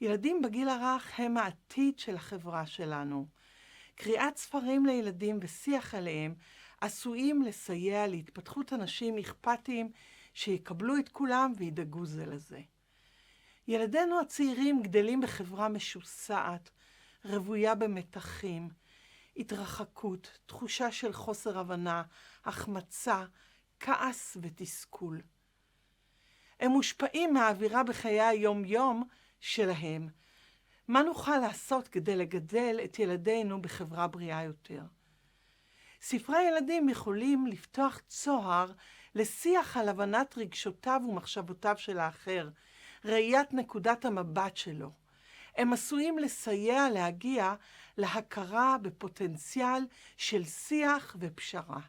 ילדים בגיל הרך הם העתיד של החברה שלנו. קריאת ספרים לילדים ושיח עליהם עשויים לסייע להתפתחות אנשים אכפתיים שיקבלו את כולם וידאגו זה לזה. ילדינו הצעירים גדלים בחברה משוסעת, רוויה במתחים, התרחקות, תחושה של חוסר הבנה, החמצה, כעס ותסכול. הם מושפעים מהאווירה בחיי היום-יום שלהם. מה נוכל לעשות כדי לגדל את ילדינו בחברה בריאה יותר? ספרי ילדים יכולים לפתוח צוהר לשיח על הבנת רגשותיו ומחשבותיו של האחר, ראיית נקודת המבט שלו. הם עשויים לסייע להגיע להכרה בפוטנציאל של שיח ופשרה.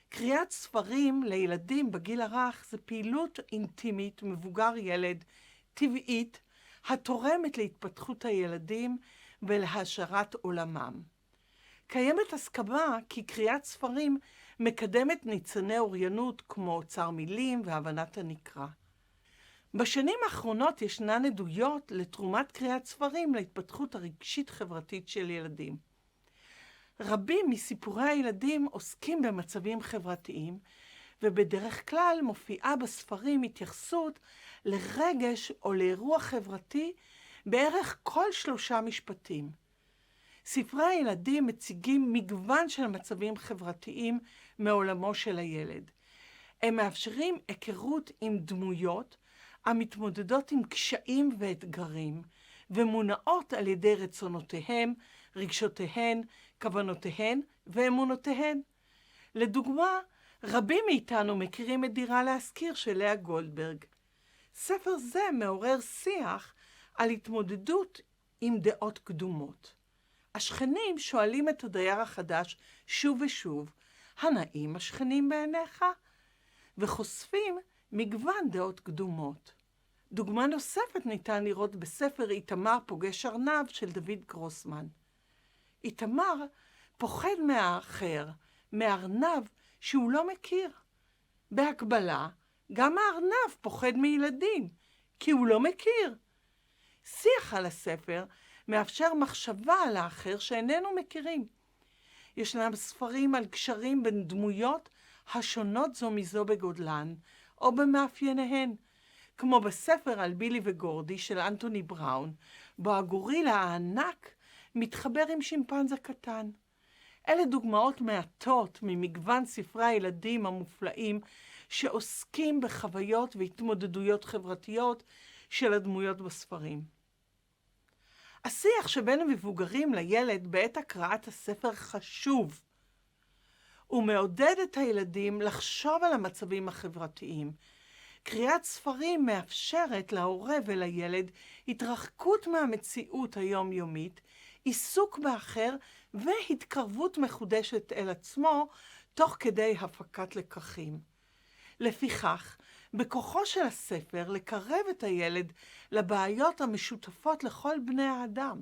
קריאת ספרים לילדים בגיל הרך זה פעילות אינטימית, מבוגר-ילד, טבעית, התורמת להתפתחות הילדים ולהעשרת עולמם. קיימת הסכמה כי קריאת ספרים מקדמת ניצני אוריינות כמו אוצר מילים והבנת הנקרא. בשנים האחרונות ישנן עדויות לתרומת קריאת ספרים להתפתחות הרגשית-חברתית של ילדים. רבים מסיפורי הילדים עוסקים במצבים חברתיים, ובדרך כלל מופיעה בספרים התייחסות לרגש או לאירוע חברתי בערך כל 3 משפטים. ספרי הילדים מציגים מגוון של מצבים חברתיים מעולמו של הילד. הם מאפשרים היכרות עם דמויות המתמודדות עם קשיים ואתגרים, ומונעות על ידי רצונותיהם, רגשותיהן, כוונותיהן ואמונותיהן. לדוגמה, רבים מאיתנו מכירים את דירה להשכיר של לאה גולדברג. ספר זה מעורר שיח על התמודדות עם דעות קדומות. השכנים שואלים את הדייר החדש שוב ושוב, הנאים השכנים בעיניך? וחושפים מגוון דעות קדומות. דוגמה נוספת ניתן לראות בספר איתמר פוגש ארנב של דוד גרוסמן. איתמר פוחד מהאחר, מארנב שהוא לא מכיר. בהקבלה, גם הארנב פוחד מילדים, כי הוא לא מכיר. שיח על הספר מאפשר מחשבה על האחר שאיננו מכירים. ישנם ספרים על קשרים בין דמויות השונות זו מזו בגודלן, או במאפייניהן, כמו בספר על בילי וגורדי של אנטוני בראון, בו הגורילה הענק מתחבר עם שימפנזה קטן. אלה דוגמאות מעטות ממגוון ספרי הילדים המופלאים שעוסקים בחוויות והתמודדויות חברתיות של הדמויות בספרים. השיח שבין המבוגרים לילד בעת הקראת הספר חשוב. הוא מעודד את הילדים לחשוב על המצבים החברתיים. קריאת ספרים מאפשרת להורה ולילד התרחקות מהמציאות היומיומית, עיסוק באחר והתקרבות מחודשת אל עצמו תוך כדי הפקת לקחים. לפיכך, בכוחו של הספר לקרב את הילד לבעיות המשותפות לכל בני האדם,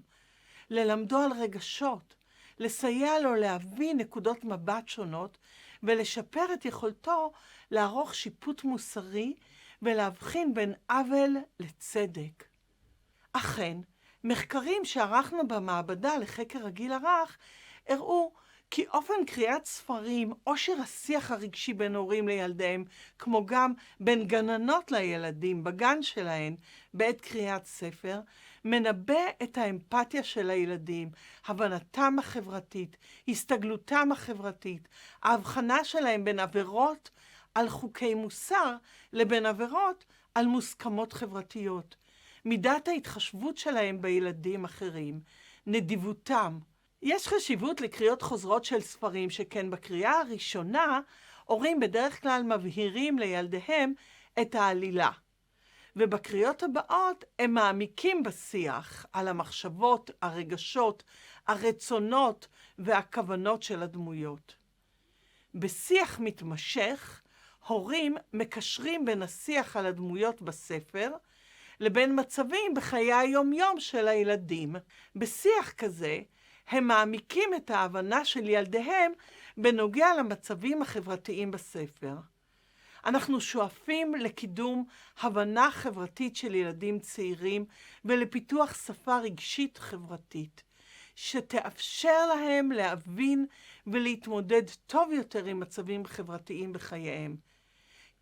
ללמדו על רגשות, לסייע לו להבין נקודות מבט שונות ולשפר את יכולתו לערוך שיפוט מוסרי ולהבחין בין עוול לצדק. אכן, מחקרים שערכנו במעבדה לחקר הגיל הרך הראו כי אופן קריאת ספרים, עושר השיח הרגשי בין הורים לילדיהם, כמו גם בין גננות לילדים בגן שלהן בעת קריאת ספר, מנבא את האמפתיה של הילדים, הבנתם החברתית, הסתגלותם החברתית, ההבחנה שלהם בין עבירות על חוקי מוסר לבין עבירות על מוסכמות חברתיות, מידת ההתחשבות שלהם בילדים אחרים, נדיבותם. יש חשיבות לקריאות חוזרות של ספרים, שכן בקריאה הראשונה הורים בדרך כלל מבהירים לילדיהם את העלילה, ובקריאות הבאות הם מעמיקים בשיח על המחשבות, הרגשות, הרצונות והכוונות של הדמויות. בשיח מתמשך, הורים מקשרים בין השיח על הדמויות בספר לבין מצבים בחיי היום-יום של הילדים. בשיח כזה, הם מעמיקים את ההבנה של ילדיהם בנוגע למצבים החברתיים בספר. אנחנו שואפים לקידום הבנה חברתית של ילדים צעירים ולפיתוח שפה רגשית חברתית, שתאפשר להם להבין ולהתמודד טוב יותר עם מצבים חברתיים בחייהם.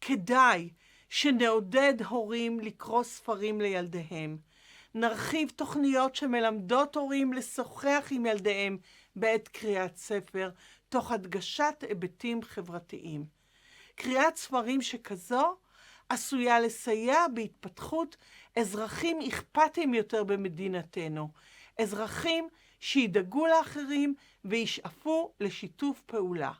כדאי שנעודד הורים לקרוא ספרים לילדיהם. נרחיב תוכניות שמלמדות הורים לשוחח עם ילדיהם בעת קריאת ספר, תוך הדגשת היבטים חברתיים. קריאת ספרים שכזו עשויה לסייע בהתפתחות אזרחים אכפתיים יותר במדינתנו, אזרחים שידאגו לאחרים וישאפו לשיתוף פעולה.